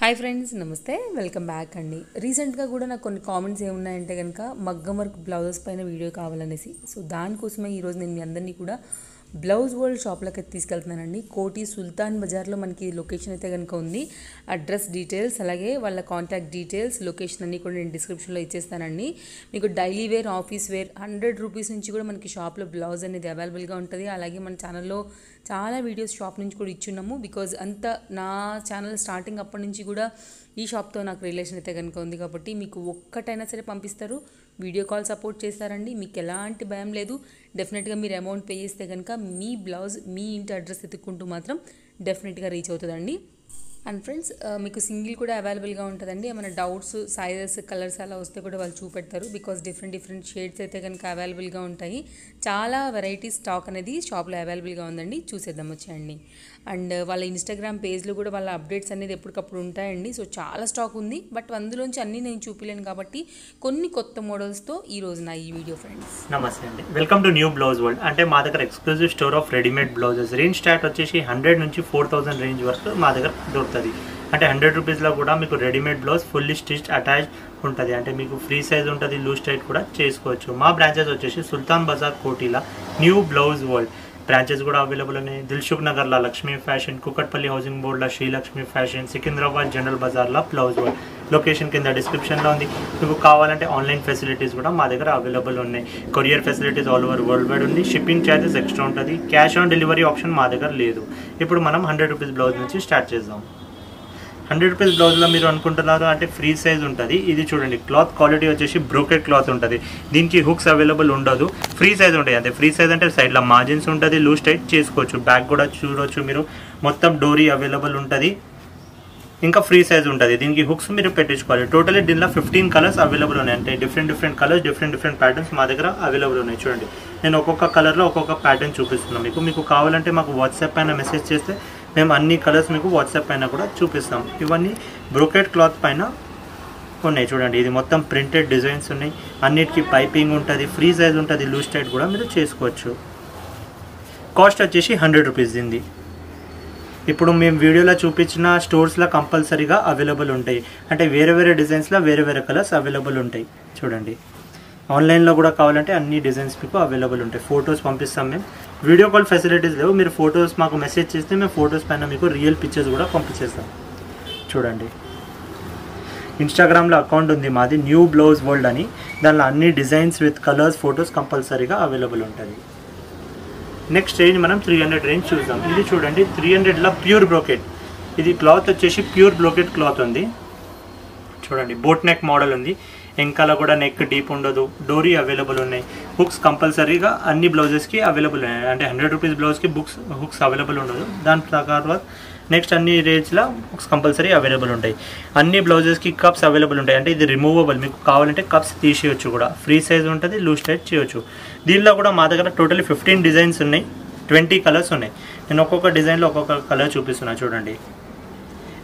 Hi friends, నమస్తే, welcome back అండి. రీసెంట్గా కూడా నాకు కొన్ని కామెంట్స్ ఏమున్నాయంటే కనుక మగ్గం వర్క్ బ్లౌజెస్ పైన వీడియో కావాలనేసి. సో దానికోసమే ఈరోజు నేను మీ అందరినీ కూడా బ్లౌజ్ వరల్డ్ షాప్లోకి అయితే తీసుకెళ్తున్నానండి. కోటి సుల్తాన్ బజార్లో మనకి లొకేషన్ అయితే కనుక ఉంది. అడ్రస్ డీటెయిల్స్ అలాగే వాళ్ళ కాంటాక్ట్ డీటెయిల్స్, లొకేషన్ అన్నీ కూడా నేను డిస్క్రిప్షన్లో ఇచ్చేస్తానండి. మీకు daily wear, office wear 100 rupees నుంచి కూడా మనకి షాప్లో బ్లౌజ్ అనేది అవైలబుల్గా ఉంటుంది. అలాగే మన ఛానల్లో చాలా వీడియోస్ షాప్ నుంచి కూడా ఇచ్చున్నాము. బికాజ్ అంత నా ఛానల్ స్టార్టింగ్ అప్పటి నుంచి కూడా ఈ షాప్తో నాకు రిలేషన్ అయితే కనుక ఉంది కాబట్టి మీకు ఒక్కటైనా సరే పంపిస్తారు. వీడియో కాల్ సపోర్ట్ చేస్తారండి. మీకు ఎలాంటి భయం లేదు. డెఫినెట్గా మీరు అమౌంట్ పే చేస్తే కనుక మీ బ్లౌజ్ మీ ఇంటి అడ్రస్ ఎత్తుక్కుంటూ మాత్రం డెఫినెట్గా రీచ్ అవుతుందండి. అండ్ ఫ్రెండ్స్, మీకు సింగిల్ కూడా అవైలబుల్గా ఉంటుందండి. ఏమైనా డౌట్స్, సైజెస్, కలర్స్ అలా వస్తే కూడా వాళ్ళు చూపెడతారు. బికాస్ డిఫరెంట్ షేడ్స్ అయితే కనుక అవైలబుల్గా ఉంటాయి. చాలా వెరైటీ స్టాక్ అనేది షాప్లో అవైలబుల్గా ఉందండి. చూసేద్దాం వచ్చేయండి. అండ్ వాళ్ళ ఇన్స్టాగ్రామ్ పేజ్లో కూడా వాళ్ళ అప్డేట్స్ అనేది ఎప్పటికప్పుడు ఉంటాయండి. సో చాలా స్టాక్ ఉంది. బట్ అందులోంచి అన్నీ నేను చూపించలేను కాబట్టి కొన్ని కొత్త మోడల్స్తో ఈరోజు నా ఈ వీడియో ఫ్రెండ్స్. నమస్తే అండి, welcome to new blouse world. అంటే మా దగ్గర exclusive store of readymade blouses. Range start వచ్చేసి 100 నుంచి 4000 రేంజ్ వరకు మా దగ్గర దొరుకుతుంది. అంటే 100 రూపీస్లో కూడా మీకు readymade blouse fully stitch attach ఉంటుంది. అంటే మీకు ఫ్రీ సైజ్ ఉంటుంది, లూజ్ టైట్ కూడా చేసుకోవచ్చు. మా బ్రాంచెస్ వచ్చేసి సుల్తాన్ బజార్ కోటిలా న్యూ బ్లౌజ్ వరల్డ్ బ్రాంచెస్ కూడా అవైలబుల్ ఉన్నాయి. దిల్సుఖ్ నగర్లో లక్ష్మీ ఫ్యాషన్, కుకట్పల్లి హౌసింగ్ బోర్డ్లో శ్రీలక్ష్మి ఫ్యాషన్, సికింద్రాబాద్ జనరల్ బజార్లో బ్లౌజ్ వరల్డ్. లొకేషన్ కింద డిస్క్రిప్షన్లో ఉంది. మీకు కావాలంటే ఆన్లైన్ ఫెసిలిటీస్ కూడా మా దగ్గర అవైలబుల్ ఉన్నాయి. Courier facilities all over world wide ఉంది. షిప్పింగ్ ఛార్జెస్ ఎక్స్ట్రా ఉంటుంది. క్యాష్ ఆన్ డెలివరీ ఆప్షన్ మా దగ్గర లేదు. ఇప్పుడు మనం 100 రూపీస్ బ్లౌజ్ నుంచి స్టార్ట్ చేద్దాం. 100 రూపీస్ బ్లౌజ్లో మీరు అనుకుంటున్నారు అంటే ఫ్రీ సైజ్ ఉంటుంది. ఇది చూడండి, క్లాత్ క్వాలిటీ వచ్చేసి బ్రోకెట్ క్లాత్ ఉంటుంది. దీనికి హుక్స్ అవైలబుల్ ఉండదు, ఫ్రీ సైజ్ ఉంటాయి. అంటే ఫ్రీ సైజ్ అంటే సైడ్లో మార్జిన్స్ ఉంటుంది, లూజ్ టైట్ చేసుకోవచ్చు. బ్యాక్ కూడా చూడవచ్చు మీరు, మొత్తం డోరీ అవైలబుల్ ఉంటుంది. ఇంకా ఫ్రీ సైజ్ ఉంటుంది. దీనికి హుక్స్ మీరు పెట్టించుకోవాలి. టోటలీ దీనిలో 15 కలర్స్ అవైలబుల్ ఉన్నాయి. అంటే డిఫరెంట్ కలర్స్, డిఫరెంట్ ప్యాటర్న్స్ మా దగ్గర అవైలబుల్ ఉన్నాయి. చూడండి, నేను ఒక్కొక్క కలర్లో ఒక్కొక్క ప్యాటర్న్ చూపిస్తున్నాను. మీకు కావాలంటే మాకు వాట్సాప్ పైన మెసేజ్ చేస్తే మేము అన్ని కలర్స్ మీకు వాట్సాప్ పైన కూడా చూపిస్తాం. ఇవన్నీ బ్రోకెట్ క్లాత్ పైన ఉన్నాయి. చూడండి, ఇది మొత్తం ప్రింటెడ్ డిజైన్స్ ఉన్నాయి. అన్నిటికీ పైపింగ్ ఉంటుంది, ఫ్రీ సైజ్ ఉంటుంది, లూజ్ టైట్ కూడా మీరు చేసుకోవచ్చు. కాస్ట్ వచ్చేసి 100 రూపీస్ దీనిది. ఇప్పుడు మేము వీడియోలో చూపించిన స్టోర్స్లో కంపల్సరీగా అవైలబుల్ ఉంటాయి. అంటే వేరే డిజైన్స్లో వేరే కలర్స్ అవైలబుల్ ఉంటాయి. చూడండి, ఆన్లైన్లో కూడా కావాలంటే అన్ని డిజైన్స్ మీకు అవైలబుల్ ఉంటాయి. ఫొటోస్ పంపిస్తాం మేము. వీడియో కాల్ ఫెసిలిటీస్ లేవు. మీరు ఫొటోస్ మాకు మెసేజ్ చేస్తే మేము ఫొటోస్ పైన మీకు రియల్ పిక్చర్స్ కూడా పంపించేస్తాం. చూడండి, ఇన్స్టాగ్రామ్లో అకౌంట్ ఉంది మాది, న్యూ బ్లౌజ్ వరల్డ్ అని. దానిలో అన్ని డిజైన్స్ విత్ కలర్స్, ఫొటోస్ కంపల్సరీగా అవైలబుల్ ఉంటుంది. నెక్స్ట్ రేంజ్ మనం 300 రేంజ్ చూద్దాం. ఇది చూడండి, 300లో ప్యూర్ బ్రోకెట్. ఇది క్లాత్ వచ్చేసి ప్యూర్ బ్రోకెట్ క్లాత్ ఉంది. చూడండి, బోట్ నెక్ మోడల్ ఉంది. వెంకాల కూడా నెక్ డీప్ ఉండదు. డోరీ అవైలబుల్ ఉన్నాయి. హుక్స్ కంపల్సరీగా అన్ని బ్లౌజెస్కి అవైలబుల్ ఉన్నాయి. అంటే 100 రూపీస్ బ్లౌజ్కి హుక్స్ అవైలబుల్ ఉండదు. దాని ప్రకారం నెక్స్ట్ అన్ని రేంజ్లో హుక్స్ కంపల్సరీ అవైలబుల్ ఉంటాయి. అన్ని బ్లౌజెస్కి కప్స్ అవైలబుల్ ఉంటాయి. అంటే ఇది రిమూవబుల్, మీకు కావాలంటే కప్స్ తీసేయచ్చు కూడా. ఫ్రీ సైజ్ ఉంటుంది, లూజ్ టైట్ చేయొచ్చు. దీనిలో కూడా మా దగ్గర టోటల్ 15 డిజైన్స్ ఉన్నాయి, 20 కలర్స్ ఉన్నాయి. నేను ఒక్కొక్క డిజైన్లో ఒక్కొక్క కలర్ చూపిస్తున్నా. చూడండి,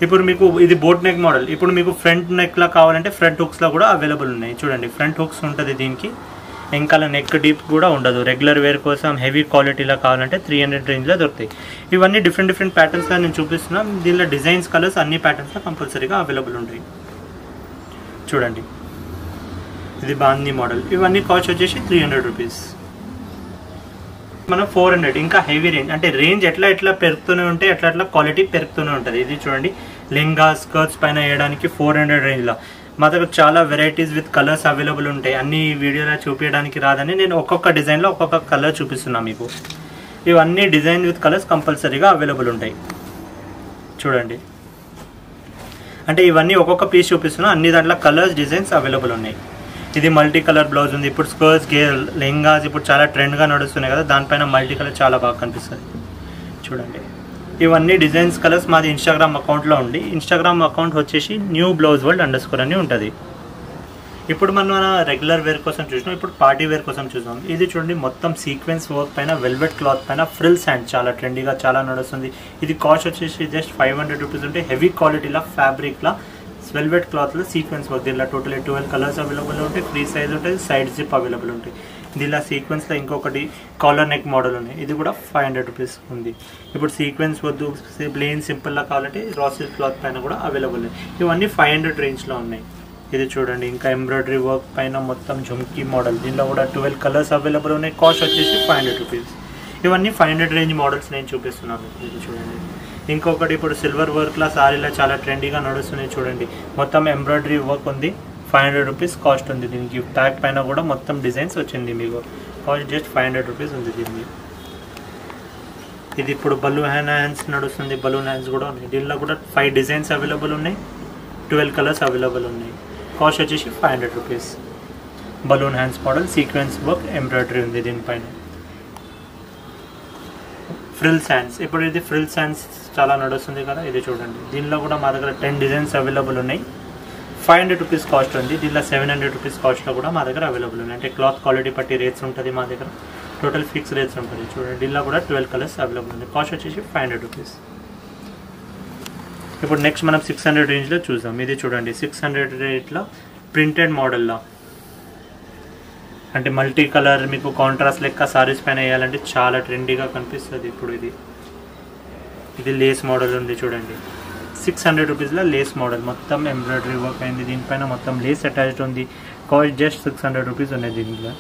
ఇప్పుడు మీకు ఇది బోట్ నెక్ మోడల్. ఇప్పుడు మీకు ఫ్రంట్ నెక్లా కావాలంటే ఫ్రంట్ హుక్స్లో కూడా అవైలబుల్ ఉన్నాయి. చూడండి, ఫ్రంట్ హుక్స్ ఉంటుంది దీనికి. వెంకాల నెక్ డీప్ కూడా ఉండదు. రెగ్యులర్ వేర్ కోసం హెవీ క్వాలిటీలో కావాలంటే 300 రేంజ్లో దొరుకుతాయి. ఇవన్నీ డిఫరెంట్ ప్యాటర్న్స్లో నేను చూపిస్తున్నాను. దీనిలో డిజైన్స్, కలర్స్ అన్ని ప్యాటర్న్స్లో కంపల్సరీగా అవైలబుల్ ఉంటాయి. చూడండి, ఇది బాందీ మోడల్. ఇవన్నీ కాస్ట్ వచ్చేసి 300 రూపీస్. మనం 400. ఇంకా హెవీ రేంజ్, అంటే రేంజ్ ఎట్లా పెరుగుతూనే ఉంటే అట్లా క్వాలిటీ పెరుగుతూనే ఉంటుంది. ఇది చూడండి, లెంగా స్కర్ట్స్ పైన వేయడానికి 400 రేంజ్లో మా దగ్గర చాలా వెరైటీస్ విత్ కలర్స్ అవైలబుల్ ఉంటాయి. అన్ని వీడియోలో చూపించడానికి రాదని నేను ఒక్కొక్క డిజైన్లో ఒక్కొక్క కలర్ చూపిస్తున్నా మీకు. ఇవన్నీ డిజైన్ విత్ కలర్స్ కంపల్సరీగా అవైలబుల్ ఉంటాయి. చూడండి, అంటే ఇవన్నీ ఒక్కొక్క పీస్ చూపిస్తున్నా. అన్ని దాంట్లో కలర్స్, డిజైన్స్ అవైలబుల్ ఉన్నాయి. ఇది మల్టీ కలర్ బ్లౌజ్ ఉంది. ఇప్పుడు స్కర్ట్స్, లెహంగాస్ ఇప్పుడు చాలా ట్రెండ్గా నడుస్తున్నాయి కదా, దానిపైన మల్టీ కలర్ చాలా బాగా కనిపిస్తుంది. చూడండి, ఇవన్నీ డిజైన్స్, కలర్స్ మాది ఇన్స్టాగ్రామ్ అకౌంట్లో ఉంది. ఇన్స్టాగ్రామ్ అకౌంట్ వచ్చేసి న్యూ బ్లౌజ్ వరల్డ్ _ అని ఉంటుంది. ఇప్పుడు మనం రెగ్యులర్ వేర్ కోసం చూసినాం, ఇప్పుడు పార్టీ వేర్ కోసం చూసాం. ఇది చూడండి, మొత్తం సీక్వెన్స్ వర్క్ పైన వెల్వెట్ క్లాత్ పైన ఫ్రిల్స్ హ్యాండ్ చాలా ట్రెండీగా చాలా నడుస్తుంది. ఇది కాస్ట్ వచ్చేసి జస్ట్ 500 రూపీస్ ఉంటే హెవీ క్వాలిటీలో ఫ్యాబ్రిక్లా వెల్వెట్ క్లాత్లో సీక్వెన్స్ వర్క్. దీనిలో టోటలీ 12 కలర్స్ అవైలబుల్ ఉంటాయి. ఫ్రీ సైజ్ ఉంటుంది, సైడ్ జిప్ అవైలబుల్ ఉంటాయి. దీనిలో సీక్వెన్స్లో ఇంకొకటి కాలర్ నెక్ మోడల్ ఉన్నాయి, ఇది కూడా 500 రూపీస్ ఉంది. ఇప్పుడు సీక్వెన్స్ వద్దు ప్లెయిన్ సింపుల్లా కావాలంటే రా సిల్క్ క్లాత్ పైన కూడా అవైలబుల్ ఉన్నాయి. ఇవన్నీ 500 రేంజ్లో ఉన్నాయి. ఇది చూడండి, ఇంకా ఎంబ్రాయిడరీ వర్క్ పైన మొత్తం జుమ్కీ మోడల్, దీనిలో కూడా 12 కలర్స్ అవైలబుల్ ఉన్నాయి. కాస్ట్ వచ్చేసి 500 రూపీస్. ఇవన్నీ 500 రేంజ్ మోడల్స్ నేను చూపిస్తున్నాను. ఇది చూడండి, ఇంకొకటి ఇప్పుడు సిల్వర్ వర్క్లా సారీలో చాలా ట్రెండీగా నడుస్తున్నాయి చూడండి. మొత్తం ఎంబ్రాయిడరీ వర్క్ ఉంది, 500 రూపీస్ కాస్ట్ ఉంది. దీనికి ట్యాగ్ పైన కూడా మొత్తం డిజైన్స్ వచ్చింది. మీకు కాస్ట్ జస్ట్ 500 రూపీస్ ఉంది దీనికి. ఇది ఇప్పుడు బలూన్ హ్యాండ్స్ నడుస్తుంది, బలూన్ హ్యాండ్స్ కూడా ఉన్నాయి. దీనిలో కూడా 5 డిజైన్స్ అవైలబుల్ ఉన్నాయి, 12 కలర్స్ అవైలబుల్ ఉన్నాయి. కాస్ట్ వచ్చేసి 500 rupees. Balloon hands model, sequence work, embroidery ఉంది దీనిపైన. ఫ్రిల్స్ హ్యాండ్స్, ఇప్పుడు ఇది ఫ్రిల్స్ హ్యాండ్స్ చాలా నడుస్తుంది కదా, ఇది చూడండి. దీనిలో కూడా మా దగ్గర 10 డిజైన్స్ అవైలబుల్ ఉన్నాయి. 500 రూపీస్ కాస్ట్ ఉంది. దీనిలో 700 రూపీస్ కాస్ట్లో కూడా మా దగ్గర అవైలబుల్ ఉన్నాయి. అంటే క్లాత్ క్వాలిటీ బట్టి రేట్స్ ఉంటుంది మా దగ్గర, టోటల్ ఫిక్స్ రేట్స్ ఉంటుంది చూడండి. దీనిలో కూడా 12 కలర్స్ అవైలబుల్ ఉంది. కాస్ట్ వచ్చేసి 500 రూపీస్. ఇప్పుడు నెక్స్ట్ మనం 600 రేంజ్లో చూద్దాం. ఇది చూడండి, 600 రేట్లో ప్రింటెడ్ మోడల్లో, అంటే మల్టీ కలర్ మీకు కాంట్రాస్ట్ లెక్క సారీస్ పైన వేయాలంటే చాలా ట్రెండీగా కనిపిస్తుంది. ఇప్పుడు ఇది లేస్ మోడల్ ఉంది చూడండి. 600 రూపీస్లో లేస్ మోడల్, మొత్తం ఎంబ్రాయిడరీ వర్క్ అయింది. దీనిపైన మొత్తం లేస్ అటాచ్డ్ ఉంది. కాస్ట్ జస్ట్ 600 రూపీస్ ఉన్నాయి దీంట్లో.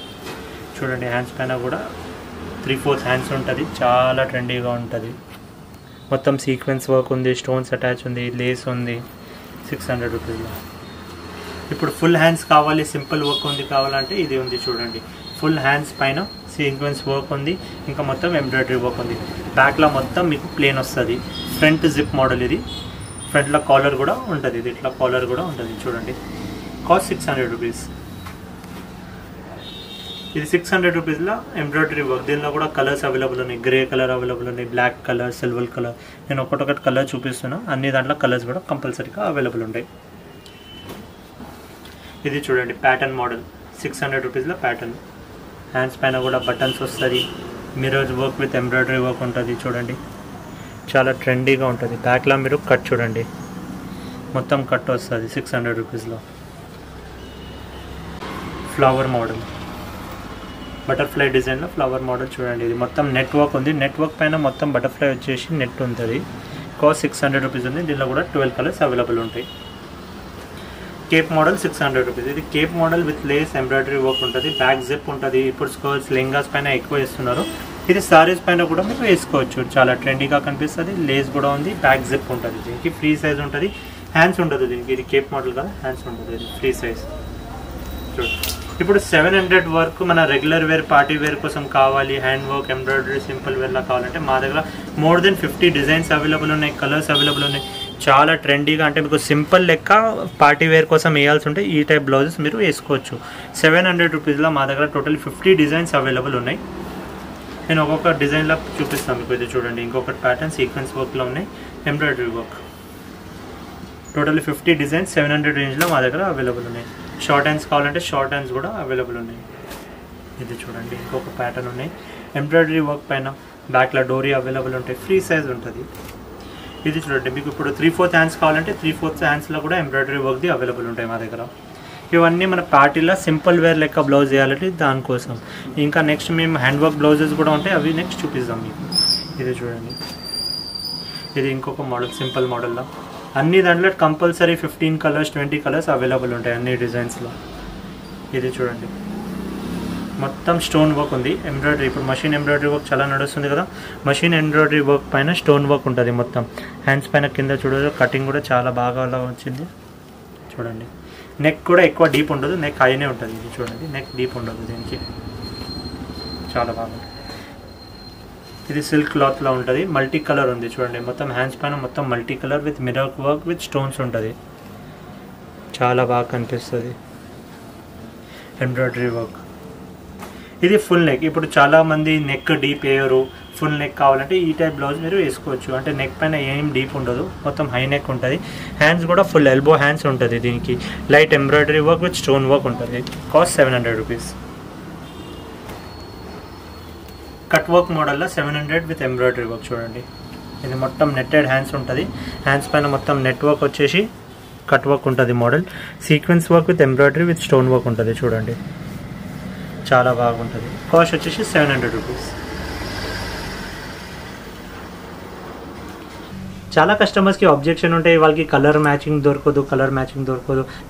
చూడండి, హ్యాండ్స్ పైన కూడా 3/4 హ్యాండ్స్ ఉంటుంది, చాలా ట్రెండీగా ఉంటుంది. మొత్తం సీక్వెన్స్ వర్క్ ఉంది, స్టోన్స్ అటాచ్ ఉంది, లేస్ ఉంది. 600 రూపీస్లో. ఇప్పుడు ఫుల్ హ్యాండ్స్ కావాలి, సింపుల్ వర్క్ ఉంది కావాలంటే ఇది ఉంది చూడండి. ఫుల్ హ్యాండ్స్ పైన సీక్వెన్స్ వర్క్ ఉంది, ఇంకా మొత్తం ఎంబ్రాయిడరీ వర్క్ ఉంది. బ్యాక్లో మొత్తం మీకు ప్లేన్ వస్తుంది. ఫ్రంట్ జిప్ మోడల్ ఇది. ఫ్రంట్లో కాలర్ కూడా ఉంటుంది, ఇది ఇట్లా కాలర్ కూడా ఉంటుంది చూడండి. Cost 600 rupees. ఇది 600 రూపీస్లో ఎంబ్రాయిడరీ వర్క్. దీనిలో కూడా కలర్స్ అవైలబుల్ ఉన్నాయి. గ్రే కలర్ అవైలబుల్ ఉన్నాయి, బ్లాక్ కలర్, సిల్వర్ కలర్. నేను ఒకటొకటి కలర్ చూపిస్తున్నా, అన్ని దాంట్లో కలర్స్ కూడా కంపల్సరీగా అవైలబుల్ ఉంటాయి. ఇది చూడండి, ప్యాటర్న్ మోడల్, 600 రూపీస్లో ప్యాటర్న్. హ్యాండ్స్ పైన కూడా బటన్స్ వస్తుంది, mirror work with embroidery work ఉంటుంది చూడండి. చాలా ట్రెండీగా ఉంటుంది. బ్యాక్లో మీరు కట్ చూడండి, మొత్తం కట్ వస్తుంది 600 రూపీస్లో. ఫ్లవర్ మోడల్, బటర్ఫ్లై డిజైన్లో ఫ్లవర్ మోడల్ చూడండి. ఇది మొత్తం నెట్ వర్క్ ఉంది. నెట్ వర్క్ పైన మొత్తం బటర్ఫ్లై వచ్చేసి నెట్ ఉంటుంది. కాస్ట్ 600 రూపీస్ ఉంది. దీనిలో కూడా 12 కలర్స్ అవైలబుల్ ఉంటాయి. Cape model 600 rupees. ఇది cape model with lace embroidery work ఉంటుంది. బ్యాక్ జిప్ ఉంటుంది. ఇప్పుడు స్కర్ట్స్, లెంగాస్ పైన ఎక్కువ వేస్తున్నారు. ఇది సారీస్ పైన కూడా మీరు వేసుకోవచ్చు, చాలా ట్రెండీగా కనిపిస్తుంది. లేస్ కూడా ఉంది, బ్యాక్ జిప్ ఉంటుంది. దీనికి ఫ్రీ సైజ్ ఉంటుంది, హ్యాండ్స్ ఉండదు దీనికి. ఇది కేప్ మోడల్ కదా, హ్యాండ్స్ ఉంటుంది, ఇది ఫ్రీ సైజ్. ఇప్పుడు 700 వరకు మన రెగ్యులర్ వేర్, పార్టీ వేర్ కోసం కావాలి, హ్యాండ్ వర్క్, ఎంబ్రాయిడరీ, సింపుల్ వేర్లా కావాలంటే మా దగ్గర మోర్ దెన్ 50 డిజైన్స్ అవైలబుల్ ఉన్నాయి, కలర్స్ అవైలబుల్ ఉన్నాయి. చాలా ట్రెండీగా, అంటే మీకు సింపుల్ లెక్క పార్టీ వేర్ కోసం వేయాల్సి ఉంటే ఈ టైప్ బ్లౌజెస్ మీరు వేసుకోవచ్చు. 700 రూపీస్లో మా దగ్గర టోటల్ 50 డిజైన్స్ అవైలబుల్ ఉన్నాయి. నేను ఒక్కొక్క డిజైన్లో చూపిస్తాను మీకు. ఇది చూడండి, ఇంకొకటి ప్యాటర్న్ సీక్వెన్స్ వర్క్లో ఉన్నాయి, ఎంబ్రాయిడరీ వర్క్. టోటల్ 50 డిజైన్స్ 700 రేంజ్లో మా దగ్గర అవైలబుల్ ఉన్నాయి. షార్ట్ హ్యాండ్స్ కావాలంటే షార్ట్ హ్యాండ్స్ కూడా అవైలబుల్ ఉన్నాయి. ఇది చూడండి, ఇంకొక ప్యాటర్న్ ఉన్నాయి, ఎంబ్రాయిడరీ వర్క్ పైన. బ్యాక్లో డోరీ అవైలబుల్ ఉంటాయి, ఫ్రీ సైజ్ ఉంటుంది. ఇది చూడండి, మీకు ఇప్పుడు 3/4 హ్యాండ్స్ కావాలంటే 3/4 హ్యాండ్స్లో కూడా ఎంబ్రాయిడరీ వర్క్ది అవైలబుల్ ఉంటాయి మా దగ్గర. ఇవన్నీ మన పార్టీలో సింపుల్ వేర్ లెక్క బ్లౌజ్ చేయాలంటే దానికోసం. ఇంకా నెక్స్ట్ మేము హ్యాండ్ వర్క్ బ్లౌజెస్ కూడా ఉంటాయి, అవి నెక్స్ట్ చూపిస్తాం మీకు. ఇది చూడండి, ఇది ఇంకొక మోడల్, సింపుల్ మోడల్లో. అన్ని దాంట్లో కంపల్సరీ 15 కలర్స్ 20 కలర్స్ అవైలబుల్ ఉంటాయి అన్ని డిజైన్స్లో. ఇది చూడండి, మొత్తం స్టోన్ వర్క్ ఉంది, ఎంబ్రాయిడరీ. ఇప్పుడు మషిన్ ఎంబ్రాయిడరీ వర్క్ చాలా నడుస్తుంది కదా, మషిన్ ఎంబ్రాయిడరీ వర్క్ పైన స్టోన్ వర్క్ ఉంటుంది మొత్తం. హ్యాండ్స్ పైన కింద చూడదు, కటింగ్ కూడా చాలా బాగా వచ్చింది చూడండి. నెక్ కూడా ఎక్కువ డీప్ ఉండదు, నెక్ హైనే ఉంటుంది. ఇది చూడండి, నెక్ డీప్ ఉండదు దీనికి, చాలా బాగుంటుంది. ఇది సిల్క్ క్లాత్లో ఉంటుంది, మల్టీ కలర్ ఉంది చూడండి. మొత్తం హ్యాండ్స్ పైన మొత్తం multi colour with mirror work with stones ఉంటుంది, చాలా బాగా కనిపిస్తుంది ఎంబ్రాయిడరీ వర్క్. ఇది ఫుల్ నెక్. ఇప్పుడు చాలామంది నెక్ డీప్ వేయరు, ఫుల్ నెక్ కావాలంటే ఈ టైప్ బ్లౌజ్ మీరు వేసుకోవచ్చు. అంటే నెక్ పైన ఏం డీప్ ఉండదు, మొత్తం హై నెక్ ఉంటుంది. హ్యాండ్స్ కూడా ఫుల్ ఎల్బో హ్యాండ్స్ ఉంటుంది దీనికి. Light embroidery work with stone work ఉంటుంది. Cost 700 rupees. కట్ వర్క్ మోడల్లో 700 విత్ ఎంబ్రాయిడరీ వర్క్ చూడండి. ఇది మొత్తం నెట్టెడ్ హ్యాండ్స్ ఉంటుంది. హ్యాండ్స్ పైన మొత్తం నెట్ వర్క్ వచ్చేసి కట్ వర్క్ ఉంటుంది model. Sequence work with embroidery with stone work ఉంటుంది చూడండి, చాలా బాగుంటుంది. కాస్ట్ వచ్చేసి 700 రూపీస్. చాలా కస్టమర్స్కి ఆబ్జెక్షన్ ఉంటాయి, వాళ్ళకి కలర్ మ్యాచింగ్ దొరకదు.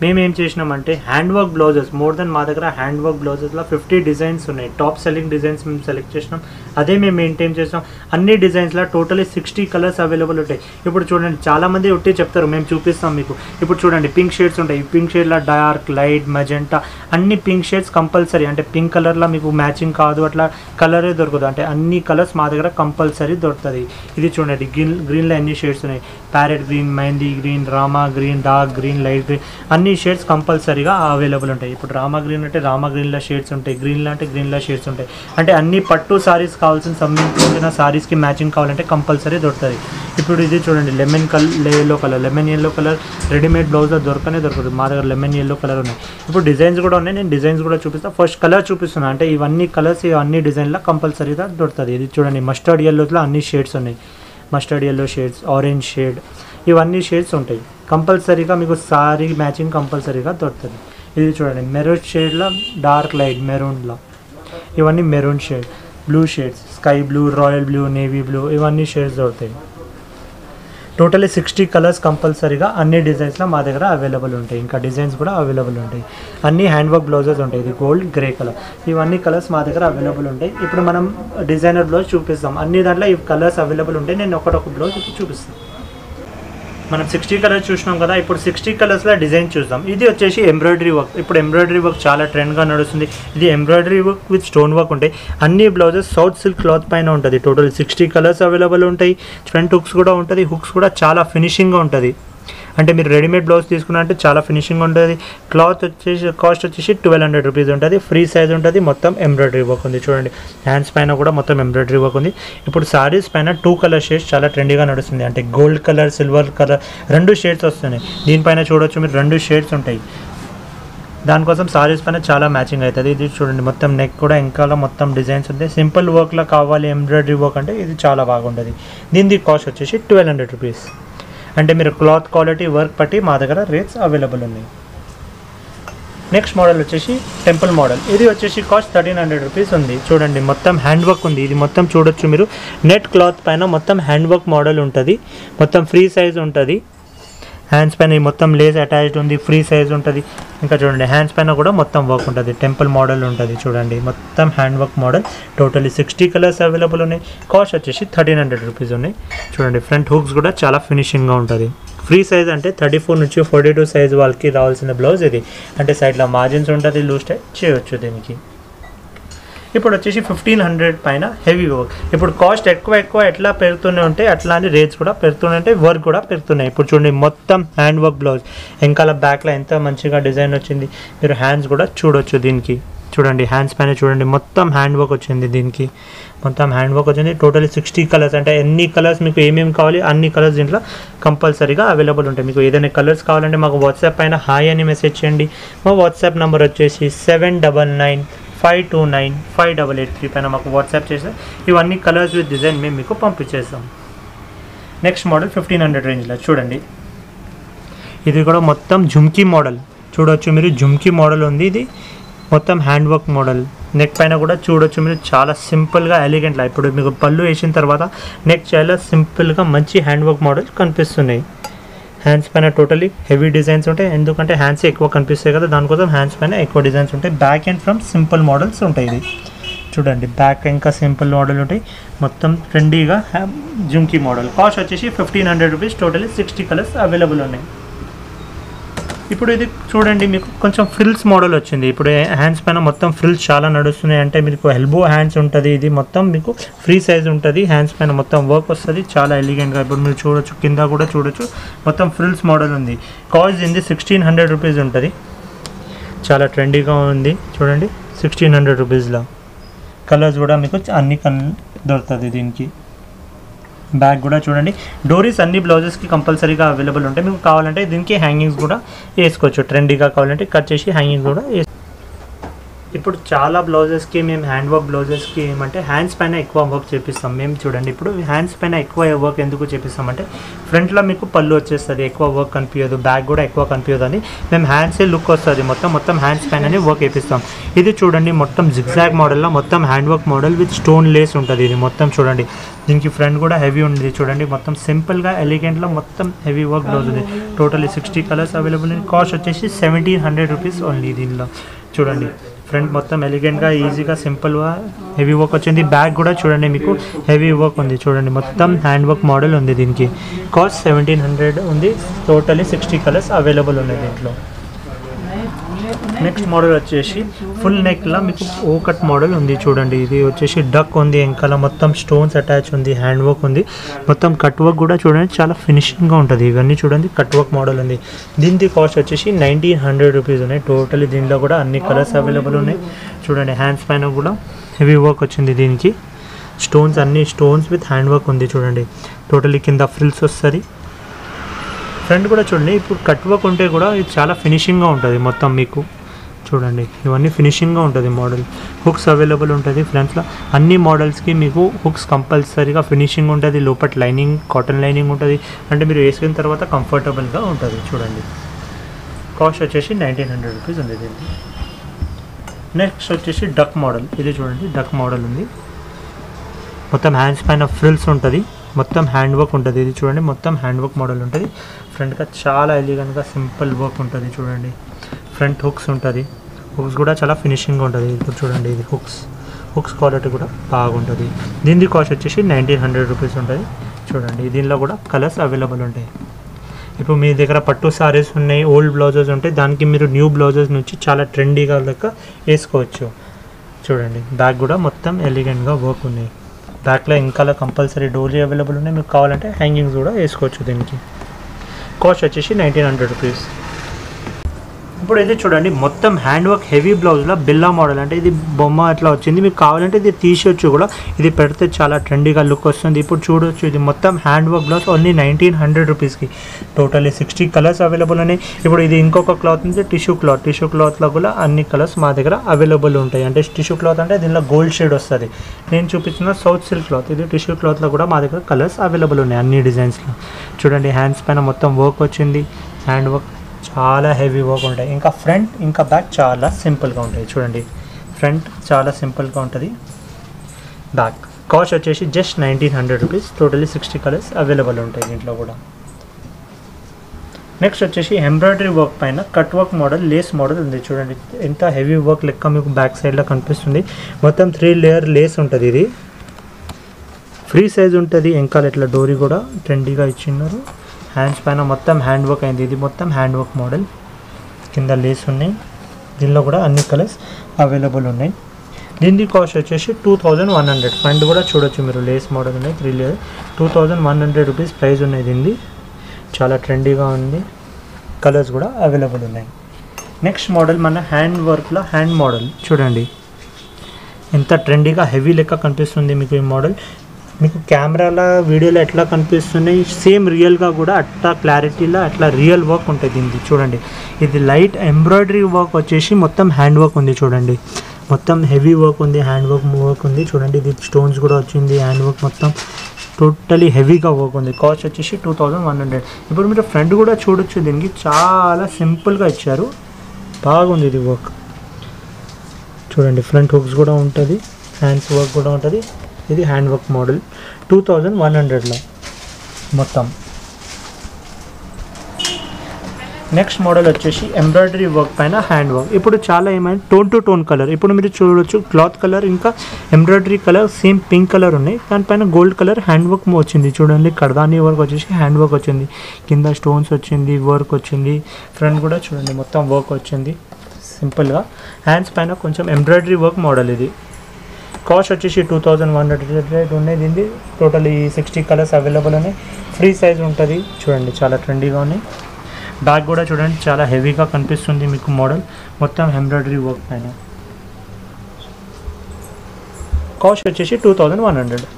మేము ఏం చేసినామంటే hand work blouses more than మా దగ్గర హ్యాండ్ వర్క్ బ్లౌజెస్లో 50 డిజైన్స్ ఉన్నాయి. టాప్ సెల్లింగ్ డిజైన్స్ మేము సెలెక్ట్ చేసినాం, అదే మేము మెయింటైన్ చేస్తాం. అన్ని డిజైన్స్లో టోటలీ 60 కలర్స్ అవైలబుల్ ఉంటాయి. ఇప్పుడు చూడండి, చాలామంది ఒట్టి చెప్తారు, మేము చూపిస్తాం మీకు. ఇప్పుడు చూడండి, పింక్ షేడ్స్ ఉంటాయి. పింక్ షేడ్లో డార్క్, లైట్, మెజెంటా అన్ని పింక్ షేడ్స్ కంపల్సరీ. అంటే పింక్ కలర్లో మీకు మ్యాచింగ్ కాదు, అట్లా కలరే దొరకదు. అంటే అన్ని కలర్స్ మా దగ్గర కంపల్సరీ దొరుకుతుంది. ఇది చూడండి, గ్రీన్లో ఎన్ని షేడ్స్ ఉన్నాయి. Parrot green, mehndi green, Rama green, dark green, light green అన్ని షేడ్స్ కంపల్సరీగా అవైలబుల్ ఉంటాయి. ఇప్పుడు రామా గ్రీన్ అంటే రామా గ్రీన్లో షేడ్స్ ఉంటాయి, గ్రీన్లో అంటే గ్రీన్లో షేడ్స్ ఉంటాయి. అంటే అన్ని పట్టు సారీస్ కావాల్సిన సంబంధించిన సారీస్కి మ్యాచింగ్ కావాలంటే కంపల్సరీ దొరుకుతుంది. ఇప్పుడు ఇది చూడండి, లెమన్ ఎల్లో కలర్ రెడీమేడ్ బ్లౌజ్లో దొరకదు. మా దగ్గర లెమన్ ఎల్లో కలర్ ఉన్నాయి. ఇప్పుడు డిజైన్స్ కూడా ఉన్నాయి, నేను డిజైన్స్ కూడా చూపిస్తాను. ఫస్ట్ కలర్ చూపిస్తున్నాను. అంటే ఇవన్నీ కలర్స్ అన్ని డిజైన్లో కంపల్సరీగా దొరుకుతుంది. ఇది చూడండి, మస్టర్డ్ ఎల్లోలో అన్ని షేడ్స్ ఉన్నాయి. Mustard yellow shades, orange shade, ఇవన్నీ షేడ్స్ ఉంటాయి. కంపల్సరీగా మీకు సారీ మ్యాచింగ్ కంపల్సరీగా దొరుకుతుంది. ఇది చూడండి, మెరూన్ షేడ్లో డార్క్ లైట్ మెరూన్లో, ఇవన్నీ maroon shade, blue shades, sky blue, royal blue, navy blue, ఇవన్నీ షేడ్స్ దొరుకుతాయి. టోటలీ 60 కలర్స్ కంపల్సరీగా అన్ని డిజైన్స్లో మా దగ్గర అవైలబుల్ ఉంటాయి. ఇంకా డిజైన్స్ కూడా అవైలబుల్ ఉంటాయి. అన్ని హ్యాండ్ వర్క్ బ్లౌజెస్ ఉంటాయి. ఇది గోల్డ్, గ్రే కలర్, ఇవన్నీ కలర్స్ మా దగ్గర అవైలబుల్ ఉంటాయి. ఇప్పుడు మనం డిజైనర్ బ్లౌజ్ చూపిస్తాం. అన్ని దాంట్లో ఈ కలర్స్ అవైలబుల్ ఉంటాయి. నేను ఒకటొక బ్లౌజ్ ఇప్పుడు చూపిస్తాను. మనం 60 కలర్స్ చూసినాం కదా, ఇప్పుడు 60 కలర్స్లో డిజైన్ చూద్దాం. ఇది వచ్చేసి ఎంబ్రాయిడరీ వర్క్. ఇప్పుడు ఎంబ్రాయిడరీ వర్క్ చాలా ట్రెండ్గా నడుస్తుంది. ఇది embroidery work with stone work ఉంటాయి. అన్ని బ్లౌజెస్ సౌత్ సిల్క్ క్లాత్ పైన ఉంటుంది. టోటల్ 60 కలర్స్ అవైలబుల్ ఉంటాయి. ఫ్రంట్ హుక్స్ కూడా ఉంటుంది. హుక్స్ కూడా చాలా ఫినిషింగ్గా ఉంటుంది. అంటే మీరు రెడీమేడ్ బ్లౌజ్ తీసుకున్నారంటే చాలా ఫినిషింగ్ ఉంటుంది. క్లాత్ వచ్చేసి కాస్ట్ వచ్చేసి 1200 రూపీస్ ఉంటుంది. ఫ్రీ సైజ్ ఉంటుంది. మొత్తం ఎంబ్రాయిడరీ వర్క్ ఉంది. చూడండి, హ్యాండ్స్ పైన కూడా మొత్తం ఎంబ్రాయిడరీ వర్క్ ఉంది. ఇప్పుడు సారీస్ పైన 2 కలర్ షేడ్స్ చాలా ట్రెండీగా నడుస్తుంది. అంటే gold colour, silver colour 2 shades వస్తున్నాయి. దీనిపైన చూడొచ్చు మీరు 2 షేడ్స్ ఉంటాయి. దానికోసం సారీస్ పైన చాలా మ్యాచింగ్ అవుతుంది. ఇది చూడండి, మొత్తం నెక్ కూడా ఇంకా మొత్తం డిజైన్స్ ఉంది. సింపుల్ వర్క్లో కావాలి ఎంబ్రాయిడరీ వర్క్ అంటే ఇది చాలా బాగుంటుంది. దీని కాస్ట్ వచ్చేసి 1200 రూపీస్. అంటే మీరు క్లాత్ క్వాలిటీ వర్క్ బట్టి మా దగ్గర రేట్స్ అవైలబుల్ ఉన్నాయి. నెక్స్ట్ మోడల్ వచ్చేసి టెంపుల్ మోడల్. ఇది వచ్చేసి కాస్ట్ 1300 రూపీస్ ఉంది. చూడండి, మొత్తం హ్యాండ్ వర్క్ ఉంది. ఇది మొత్తం చూడొచ్చు మీరు, నెట్ క్లాత్ పైన మొత్తం హ్యాండ్ వర్క్ మోడల్ ఉంటుంది. మొత్తం ఫ్రీ సైజ్ ఉంటుంది. హ్యాండ్స్ పైన మొత్తం లేస్ అటాచ్డ్ ఉంది, ఫ్రీ సైజ్ ఉంటుంది. ఇంకా చూడండి, హ్యాండ్స్ పైన కూడా మొత్తం వర్క్ ఉంటుంది. టెంపుల్ మోడల్ ఉంటుంది. చూడండి, మొత్తం hand work model. Totally 60 colours available ఉన్నాయి. కాస్ట్ వచ్చేసి 1300 రూపీస్ ఉన్నాయి. చూడండి, ఫ్రంట్ హుక్స్ కూడా చాలా ఫినిషింగ్గా ఉంటుంది. ఫ్రీ సైజ్ అంటే 34 నుంచి 42 సైజ్ వాళ్ళకి రావాల్సిన బ్లౌజ్ ఇది. అంటే సైడ్లో మార్జిన్స్ ఉంటుంది, లూజ్ టైప్ చేయవచ్చు దీనికి. ఇప్పుడు వచ్చేసి 1500 పైన హెవీ వర్క్. ఇప్పుడు కాస్ట్ ఎక్కువ ఎట్లా పెరుగుతూనే ఉంటాయి, అట్లానే రేట్స్ కూడా పెరుగుతూనే ఉంటాయి, వర్క్ కూడా పెరుగుతున్నాయి. ఇప్పుడు చూడండి, మొత్తం హ్యాండ్ వర్క్ బ్లౌజ్. వెనకాల బ్యాక్లో ఎంత మంచిగా డిజైన్ వచ్చింది. మీరు హ్యాండ్స్ కూడా చూడొచ్చు దీనికి. చూడండి, హ్యాండ్స్ పైన చూడండి, మొత్తం హ్యాండ్ వర్క్ వచ్చింది. దీనికి మొత్తం హ్యాండ్ వర్క్ వచ్చింది. Totally 60 colours. అంటే ఎన్ని కలర్స్ మీకు ఏమేమి కావాలి అన్ని కలర్స్ దీంట్లో కంపల్సరీగా అవైలబుల్ ఉంటాయి. మీకు ఏదైనా కలర్స్ కావాలంటే మాకు వాట్సాప్ పైన హాయ్ అని మెసేజ్ చేయండి. మా వాట్సాప్ నెంబర్ వచ్చేసి 7995295883 పైన మాకు వాట్సాప్ చేస్తే ఇవన్నీ కలర్స్ విత్ డిజైన్ మేము మీకు పంపించేస్తాం. నెక్స్ట్ మోడల్ 1500 రేంజ్లో చూడండి. ఇది కూడా మొత్తం జుమ్కీ మోడల్. చూడవచ్చు మీరు, జుమ్కీ మోడల్ ఉంది. ఇది మొత్తం హ్యాండ్ వర్క్ మోడల్. నెక్ పైన కూడా చూడొచ్చు మీరు, చాలా సింపుల్గా ఎలిగెంట్లా. ఇప్పుడు మీకు పళ్ళు వేసిన తర్వాత నెక్ చాలా సింపుల్గా మంచి హ్యాండ్ వర్క్ మోడల్ కనిపిస్తున్నాయి. హ్యాండ్స్ పైన టోటలీ హెవీ డిజైన్స్ ఉంటాయి. ఎందుకంటే హ్యాండ్స్ ఎక్కువ కనిపిస్తాయి కదా, దానికోసం హ్యాండ్స్ పైన ఎక్కువ డిజైన్స్ ఉంటాయి. Back and front simple models ఉంటాయి. ఇది చూడండి, బ్యాక్ ఇంకా సింపుల్ మోడల్ ఉంటాయి. మొత్తం ట్రెండీగా జుమ్కీ మోడల్. కాస్ట్ వచ్చేసి 1500 రూపీస్. టోటలీ 60 కలర్స్ అవైలబుల్ ఉన్నాయి. ఇప్పుడు ఇది చూడండి, మీకు కొంచెం ఫ్రిల్స్ మోడల్ వచ్చింది. ఇప్పుడు హ్యాండ్స్ పైన మొత్తం ఫ్రిల్స్ చాలా నడుస్తున్నాయి. అంటే మీకు ఎల్బో హ్యాండ్స్ ఉంటుంది. ఇది మొత్తం మీకు ఫ్రీ సైజ్ ఉంటుంది. హ్యాండ్స్ పైన మొత్తం వర్క్ వస్తుంది, చాలా ఎలిగెంట్గా. ఇప్పుడు మీరు చూడొచ్చు, కింద కూడా చూడొచ్చు, మొత్తం ఫ్రిల్స్ మోడల్ ఉంది. కాస్ట్ ఇది 1600 రూపీస్ ఉంటుంది. చాలా ట్రెండీగా ఉంది. చూడండి, 1600 రూపీస్లో. కలర్స్ కూడా మీకు అన్ని దొరుకుతుంది దీనికి. బ్యాగ్ కూడా చూడండి, డోరీస్ అన్ని బ్లౌజెస్కి కంపల్సరీగా అవైలబుల్ ఉంటాయి. మీకు కావాలంటే దీనికి హ్యాంగింగ్స్ కూడా వేసుకోవచ్చు. ట్రెండీగా కావాలంటే కట్ చేసి హ్యాంగింగ్స్ కూడా ఇప్పుడు చాలా బ్లౌజెస్కి మేము హ్యాండ్ వర్క్ బ్లౌజెస్కి ఏమంటే హ్యాండ్స్ పైన ఎక్కువ వర్క్ చేపిస్తాం మేము. చూడండి ఇప్పుడు హ్యాండ్స్ పైన ఎక్కువ వర్క్ ఎందుకు చేపిస్తామంటే ఫ్రంట్లో మీకు పళ్ళు వచ్చేస్తుంది, ఎక్కువ వర్క్ కనిపించదు, బ్యాక్ కూడా ఎక్కువ కనిపించదు అని మేము హ్యాండ్సే లుక్ వస్తుంది, మొత్తం హ్యాండ్స్ పైననే వర్క్ వేపిస్తాం. ఇది చూడండి మొత్తం జిగ్జాగ్ మోడల్లో మొత్తం hand work model with stone Lay's ఉంటుంది. ఇది మొత్తం చూడండి, దీనికి ఫ్రంట్ కూడా హెవీ ఉంది చూడండి, మొత్తం సింపుల్గా ఎలిగెంట్లో మొత్తం హెవీ వర్క్ బ్లౌజ్ ఉంది. Totally 60 colours available. కాస్ట్ వచ్చేసి 1700 రూపీస్ ఓన్లీ. దీనిలో చూడండి ఫ్రంట్ మొత్తం ఎలిగెంట్గా ఈజీగా సింపుల్గా హెవీ వర్క్ వచ్చింది. బ్యాక్ కూడా చూడండి మీకు హెవీ వర్క్ ఉంది చూడండి, మొత్తం హ్యాండ్ వర్క్ మోడల్ ఉంది. దీనికి కాస్ట్ 1700 ఉంది. టోటలీ 60 కలర్స్ అవైలబుల్ ఉన్నాయి దీంట్లో. నెక్స్ట్ మోడల్ వచ్చేసి ఫుల్ నెక్లా మీకు ఓ కట్ మోడల్ ఉంది చూడండి. ఇది వచ్చేసి డక్ ఉంది, వెనకాల మొత్తం స్టోన్స్ అటాచ్ ఉంది, హ్యాండ్ వర్క్ ఉంది, మొత్తం కట్ వర్క్ కూడా చూడండి చాలా ఫినిషింగ్గా ఉంటుంది. ఇవన్నీ చూడండి కట్ వర్క్ మోడల్ ఉంది. దీనికి కాస్ట్ వచ్చేసి 1900 రూపీస్ ఉన్నాయి. టోటలీ దీనిలో కూడా అన్ని కలర్స్ అవైలబుల్ ఉన్నాయి చూడండి. హ్యాండ్స్ పైన కూడా హెవీ వర్క్ వచ్చింది. దీనికి స్టోన్స్ అన్ని స్టోన్స్ విత్ హ్యాండ్ వర్క్ ఉంది చూడండి. టోటలీ కింద ఫ్రిల్స్ వస్తుంది. ఫ్రంట్ కూడా చూడండి ఇప్పుడు కట్ వర్క్ ఉంటే కూడా ఇది చాలా ఫినిషింగ్గా ఉంటుంది మొత్తం మీకు చూడండి. ఇవన్నీ ఫినిషింగ్గా ఉంటుంది మోడల్. హుక్స్ అవైలబుల్ ఉంటుంది ఫ్రంట్స్లో. అన్ని మోడల్స్కి మీకు హుక్స్ కంపల్సరీగా ఫినిషింగ్ ఉంటుంది. లోపల లైనింగ్ కాటన్ లైనింగ్ ఉంటుంది, అంటే మీరు వేసుకున్న తర్వాత కంఫర్టబుల్గా ఉంటుంది చూడండి. కాస్ట్ వచ్చేసి 1900 రూపీస్ ఉంది దీనికి. నెక్స్ట్ వచ్చేసి డక్ మోడల్. ఇది చూడండి డక్ మోడల్ ఉంది, మొత్తం హ్యాండ్స్ పైన ఫ్రిల్స్ ఉంటుంది, మొత్తం హ్యాండ్ వర్క్ ఉంటుంది. ఇది చూడండి మొత్తం హ్యాండ్ వర్క్ మోడల్ ఉంటుంది. ఫ్రంట్గా చాలా ఎలిగెంట్గా సింపుల్ వర్క్ ఉంటుంది చూడండి. ఫ్రంట్ హుక్స్ ఉంటుంది, హుక్స్ కూడా చాలా ఫినిషింగ్గా ఉంటుంది. ఇప్పుడు చూడండి ఇది హుక్స్ క్వాలిటీ కూడా బాగుంటుంది. దీని కాస్ట్ వచ్చేసి 1900 రూపీస్ ఉంటుంది చూడండి. దీనిలో కూడా కలర్స్ అవైలబుల్ ఉంటాయి. ఇప్పుడు మీ దగ్గర పట్టు సారీస్ ఉన్నాయి, ఓల్డ్ బ్లౌజెస్ ఉంటాయి, దానికి మీరు న్యూ బ్లౌజెస్ నుంచి చాలా ట్రెండీగా లెక్క వేసుకోవచ్చు చూడండి. బ్యాక్ కూడా మొత్తం ఎలిగెంట్గా వర్క్ ఉన్నాయి. బ్యాక్లో ఇంకా కంపల్సరీ డోరీ అవైలబుల్ ఉన్నాయి, మీకు కావాలంటే హ్యాంగింగ్స్ కూడా వేసుకోవచ్చు. దీనికి కాస్ట్ వచ్చేసి 1900 రూపీస్. ఇప్పుడు ఇది చూడండి మొత్తం హ్యాండ్ వర్క్ హెవీ బ్లౌజ్లో బిల్లా మోడల్, అంటే ఇది బొమ్మ అట్లా వచ్చింది. మీకు కావాలంటే ఇది తీసేయచ్చు కూడా, ఇది పెడితే చాలా ట్రెండీగా లుక్ వస్తుంది. ఇప్పుడు చూడొచ్చు ఇది మొత్తం హ్యాండ్ వర్క్ బ్లౌజ్ ఓన్లీ 1900 రూపీస్కి. టోటల్లీ 60 కలర్స్ అవైలబుల్ ఉన్నాయి. ఇప్పుడు ఇది ఇంకొక క్లాత్ ఉంది టిష్యూ క్లాత్లో కూడా అన్ని కలర్స్ మా దగ్గర అవైలబుల్ ఉంటాయి. అంటే టిష్యూ క్లాత్ అంటే దీనిలో గోల్డ్ షేడ్ వస్తుంది. నేను చూపించిన సౌత్ సిల్క్ క్లాత్. ఇది టిష్యూ క్లాత్లో కూడా మా దగ్గర కలర్స్ అవైలబుల్ ఉన్నాయి అన్ని డిజైన్స్లో చూడండి. హ్యాండ్స్ పైన మొత్తం వర్క్ వచ్చింది, హ్యాండ్ వర్క్ చాలా హెవీ వర్క్ ఉంటాయి. ఇంకా ఫ్రంట్ ఇంకా బ్యాక్ చాలా సింపుల్గా ఉంటాయి చూడండి. ఫ్రంట్ చాలా సింపుల్గా ఉంటుంది, బ్యాక్. కాస్ట్ వచ్చేసి just 1900 rupees. Totally 60 colours available ఉంటాయి దీంట్లో కూడా. నెక్స్ట్ వచ్చేసి ఎంబ్రాయిడరీ వర్క్ పైన cut work model Lay's model ఉంది చూడండి. ఎంత హెవీ వర్క్ లెక్క మీకు బ్యాక్ సైడ్లో కనిపిస్తుంది. మొత్తం 3 లేయర్ లేస్ ఉంటుంది. ఇది ఫ్రీ సైజ్ ఉంటుంది. వెనకాల ఇట్లా డోరీ కూడా ట్రెండీగా ఇచ్చిన్నారు. హ్యాండ్స్ పైన మొత్తం హ్యాండ్ వర్క్ అయింది. ఇది మొత్తం హ్యాండ్ వర్క్ మోడల్, కింద లేస్ ఉన్నాయి. దీనిలో కూడా అన్ని కలర్స్ అవైలబుల్ ఉన్నాయి. దీని కాస్ట్ వచ్చేసి 2100. ఫ్రంట్ కూడా చూడొచ్చు మీరు, లేస్ మోడల్ ఉన్నాయి 3 లేయర్. 2100 రూపీస్ ప్రైస్ ఉన్నాయి. దీన్ని చాలా ట్రెండీగా ఉంది. కలర్స్ కూడా అవైలబుల్ ఉన్నాయి. నెక్స్ట్ మోడల్ మన హ్యాండ్ వర్క్లో హ్యాండ్ మోడల్ చూడండి. ఎంత ట్రెండీగా హెవీ లెక్క కనిపిస్తుంది మీకు ఈ మోడల్. మీకు కెమెరాలో వీడియోలో ఎట్లా కనిపిస్తున్నాయి సేమ్ రియల్గా కూడా అట్లా క్లారిటీలో అట్లా రియల్ వర్క్ ఉంటుంది దీనికి చూడండి. ఇది లైట్ ఎంబ్రాయిడరీ వర్క్ వచ్చేసి మొత్తం హ్యాండ్ వర్క్ ఉంది చూడండి. మొత్తం హెవీ వర్క్ ఉంది, హ్యాండ్ వర్క్ ఉంది చూడండి. ఇది స్టోన్స్ కూడా వచ్చింది, హ్యాండ్ వర్క్ మొత్తం టోటలీ హెవీగా వర్క్ ఉంది. కాస్ట్ వచ్చేసి 2100. ఇప్పుడు మీరు ఫ్రంట్ కూడా చూడొచ్చు. దీనికి చాలా సింపుల్గా ఇచ్చారు, బాగుంది ఇది వర్క్ చూడండి. ఫ్రంట్ హుక్స్ కూడా ఉంటుంది, హ్యాండ్స్ వర్క్ కూడా ఉంటుంది. ఇది హ్యాండ్ వర్క్ మోడల్ 2100లో మొత్తం. నెక్స్ట్ మోడల్ వచ్చేసి ఎంబ్రాయిడరీ వర్క్ పైన హ్యాండ్ వర్క్. ఇప్పుడు చాలా ఏమైనా టోన్ టు టోన్ కలర్. ఇప్పుడు మీరు చూడవచ్చు క్లాత్ కలర్ ఇంకా embroidery colour same pink colour ఉన్నాయి. దానిపైన గోల్డ్ కలర్ హ్యాండ్ వర్క్ వచ్చింది చూడండి. కర్దానీ వర్క్ వచ్చేసి హ్యాండ్ వర్క్ వచ్చింది, కింద స్టోన్స్ వచ్చింది, వర్క్ వచ్చింది. ఫ్రంట్ కూడా చూడండి మొత్తం వర్క్ వచ్చింది సింపుల్గా. హ్యాండ్స్ పైన కొంచెం ఎంబ్రాయిడరీ వర్క్ మోడల్. ఇది కాస్ట్ వచ్చేసి 2100 ఉన్నాయి. దీన్ని టోటలీ 60 కలర్స్ అవైలబుల్ ఉన్నాయి. ఫ్రీ సైజ్ ఉంటుంది చూడండి, చాలా ట్రెండీగా ఉన్నాయి. బ్యాక్ కూడా చూడండి చాలా హెవీగా కనిపిస్తుంది మీకు మోడల్, మొత్తం ఎంబ్రాయిడరీ వర్క్ పైన. కాస్ట్ వచ్చేసి 2100.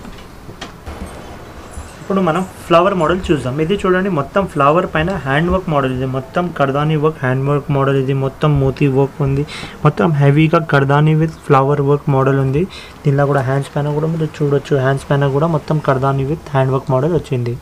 ఇప్పుడు మనం ఫ్లవర్ మోడల్ చూద్దాం. ఇది చూడండి మొత్తం ఫ్లవర్ పైన హ్యాండ్ వర్క్ మోడల్, ఇది మొత్తం కర్దానీ వర్క్ హ్యాండ్ వర్క్ మోడల్, ఇది మొత్తం మోతీ వర్క్ ఉంది, మొత్తం హెవీగా కర్దానీ విత్ ఫ్లవర్ వర్క్ మోడల్ ఉంది. దీనిలో కూడా హ్యాండ్స్ పైన కూడా మీరు చూడొచ్చు, హ్యాండ్స్ పైన కూడా మొత్తం కర్దానీ విత్ హ్యాండ్ వర్క్ మోడల్ వచ్చింది.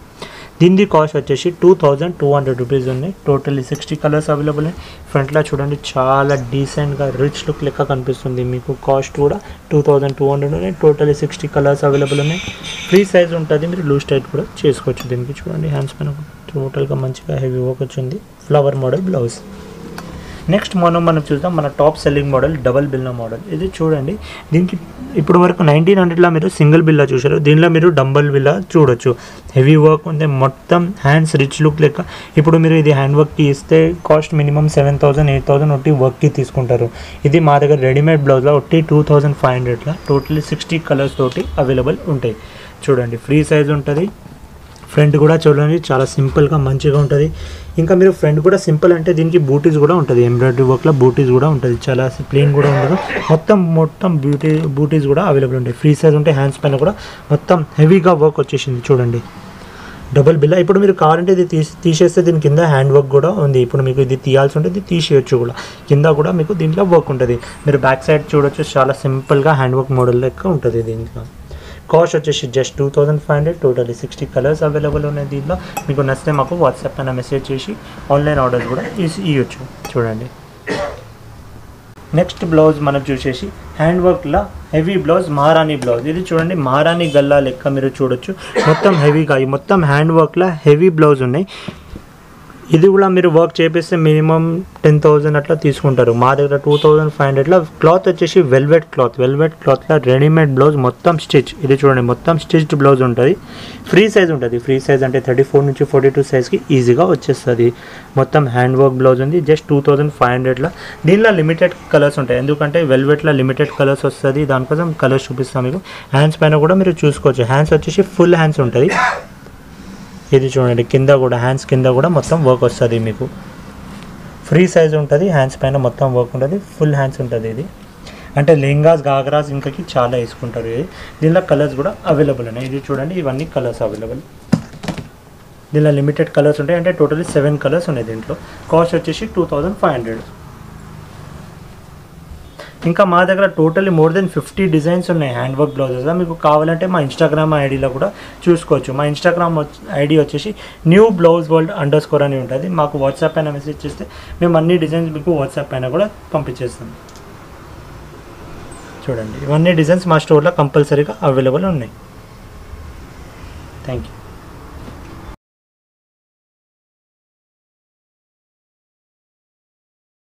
దీని కాస్ట్ వచ్చేసి 2200 రూపీస్ ఉన్నాయి. టోటల్లీ 60 కలర్స్ అవైలబుల్ ఉన్నాయి. ఫ్రంట్లో చూడండి చాలా డీసెంట్గా రిచ్ లుక్ లెక్క కనిపిస్తుంది మీకు. కాస్ట్ కూడా 2200 ఉన్నాయి. టోటల్లీ 60 కలర్స్ అవైలబుల్ ఉన్నాయి. ఫ్రీ సైజ్ ఉంటుంది, మీరు లూజ్ టైట్ కూడా చేసుకోవచ్చు. దీనికి చూడండి హ్యాండ్స్ పైన టోటల్గా మంచిగా హెవీ వర్క్ వచ్చింది, ఫ్లవర్ మోడల్ బ్లౌజ్. నెక్స్ట్ మనం చూద్దాం మన టాప్ సెల్లింగ్ మోడల్ డబల్ బిల్లా మోడల్. ఇది చూడండి, దీనికి ఇప్పుడు వరకు 1900లో మీరు సింగిల్ బిల్లా చూసారు, దీనిలో మీరు డబల్ బిల్లా చూడొచ్చు. హెవీ వర్క్ ఉంది, మొత్తం హ్యాండ్స్ రిచ్ లుక్ లెక్క. ఇప్పుడు మీరు ఇది హ్యాండ్ వర్క్కి ఇస్తే కాస్ట్ మినిమం 7000 8000 ఒట్టి వర్క్కి తీసుకుంటారు. ఇది మా దగ్గర రెడీమేడ్ బ్లౌజ్లో ఒట్టి 2500లా టోటల్లీ 60 కలర్స్ తోటి అవైలబుల్ ఉంటాయి. చూడండి ఫ్రీ సైజ్ ఉంటుంది. ఫ్రంట్ కూడా చూడండి చాలా సింపుల్గా మంచిగా ఉంటుంది. ఇంకా మీరు ఫ్రంట్ కూడా సింపుల్ అంటే దీనికి బూటీస్ కూడా ఉంటుంది, ఎంబ్రాయిడరీ వర్క్లో బూటీస్ కూడా ఉంటుంది, చాలా ప్లెయిన్ కూడా ఉండదు. మొత్తం బూటీస్ కూడా అవైలబుల్ ఉంటాయి. ఫ్రీ సైజ్ ఉంటాయి. హ్యాండ్స్ పైన కూడా మొత్తం హెవీగా వర్క్ వచ్చేసింది. చూడండి డబల్ బిల్లా. ఇప్పుడు మీరు కావాలంటే ఇది తీసేస్తే దీని కింద హ్యాండ్ వర్క్ కూడా ఉంది. ఇప్పుడు మీకు ఇది తీయాల్సి ఉంటుంది, తీసేయచ్చు కూడా. కింద కూడా మీకు దీంట్లో వర్క్ ఉంటుంది. మీరు బ్యాక్ సైడ్ చూడొచ్చు, చాలా సింపుల్గా హ్యాండ్ వర్క్ మోడల్ లెక్క ఉంటుంది దీంట్లో. కాస్ట్ వచ్చేసి జస్ట్ 2500. టోటల్లీ 60 కలర్స్ అవైలబుల్ ఉన్నాయి. దీంట్లో మీకు నచ్చితే మాకు వాట్సాప్ పైన మెసేజ్ చేసి ఆన్లైన్ ఆర్డర్స్ కూడా ఇవ్వచ్చు. చూడండి నెక్స్ట్ బ్లౌజ్ మనం చూసేసి హ్యాండ్ వర్క్లో హెవీ బ్లౌజ్, మహారాణి బ్లౌజ్. ఇది చూడండి మహారాణి గల్లా లెక్క మీరు చూడొచ్చు, మొత్తం హెవీగా మొత్తం హ్యాండ్ వర్క్లో హెవీ బ్లౌజ్ ఉన్నాయి. ఇది కూడా మీరు వర్క్ చేపిస్తే మినిమం 10,000 అట్లా తీసుకుంటారు. మా దగ్గర 2500లో. క్లాత్ వచ్చేసి వెల్వెట్ క్లాత్లో రెడీమేడ్ బ్లౌజ్ మొత్తం స్టిచ్. ఇది చూడండి మొత్తం స్టిచ్డ్ బ్లౌజ్ ఉంటుంది. ఫ్రీ సైజ్ ఉంటుంది. ఫ్రీ సైజ్ అంటే 34 నుంచి 42 సైజ్కి ఈజీగా వచ్చేస్తుంది. మొత్తం హ్యాండ్ వర్క్ బ్లౌజ్ ఉంది. జస్ట్ 2500లో. దీనిలో లిమిటెడ్ కలర్స్ ఉంటాయి, ఎందుకంటే వెల్వెట్లో లిమిటెడ్ కలర్స్ వస్తుంది, దానికోసం కలర్స్ చూపిస్తాను మీకు. హ్యాండ్స్ పైన కూడా మీరు చూసుకోవచ్చు. హ్యాండ్స్ వచ్చేసి ఫుల్ హ్యాండ్స్ ఉంటుంది. ఇది చూడండి కింద కూడా హ్యాండ్స్ కింద కూడా మొత్తం వర్క్ వస్తుంది మీకు. ఫ్రీ సైజ్ ఉంటుంది. హ్యాండ్స్ పైన మొత్తం వర్క్ ఉంటుంది. ఫుల్ హ్యాండ్స్ ఉంటుంది. ఇది అంటే లెహంగాస్ గాగ్రాస్ ఇంకకి చాలా వేసుకుంటారు. ఇది దీనిలో కలర్స్ కూడా అవైలబుల్ ఉన్నాయి. ఇది చూడండి ఇవన్నీ కలర్స్ అవైలబుల్. దీనిలో లిమిటెడ్ కలర్స్ ఉంటాయి, అంటే టోటల్లీ 7 కలర్స్ ఉన్నాయి దీంట్లో. కాస్ట్ వచ్చేసి 2500. ఇంకా మా దగ్గర టోటల్లీ మోర్ దెన్ 50 డిజైన్స్ ఉన్నాయి హ్యాండ్ వర్క్ బ్లౌజెస్. మీకు కావాలంటే మా ఇన్స్టాగ్రామ్ ఐడీలో కూడా చూసుకోవచ్చు. మా ఇన్స్టాగ్రామ్ ఐడి వచ్చేసి న్యూ బ్లౌజ్ వరల్డ్ _ అని ఉంటుంది. మాకు వాట్సాప్ పైన మెసేజ్ చేస్తే మేము అన్ని డిజైన్స్ మీకు వాట్సాప్ పైన కూడా పంపించేస్తాం. చూడండి ఇవన్నీ డిజైన్స్ మా స్టోర్లో కంపల్సరీగా అవైలబుల్ ఉన్నాయి. Thank you.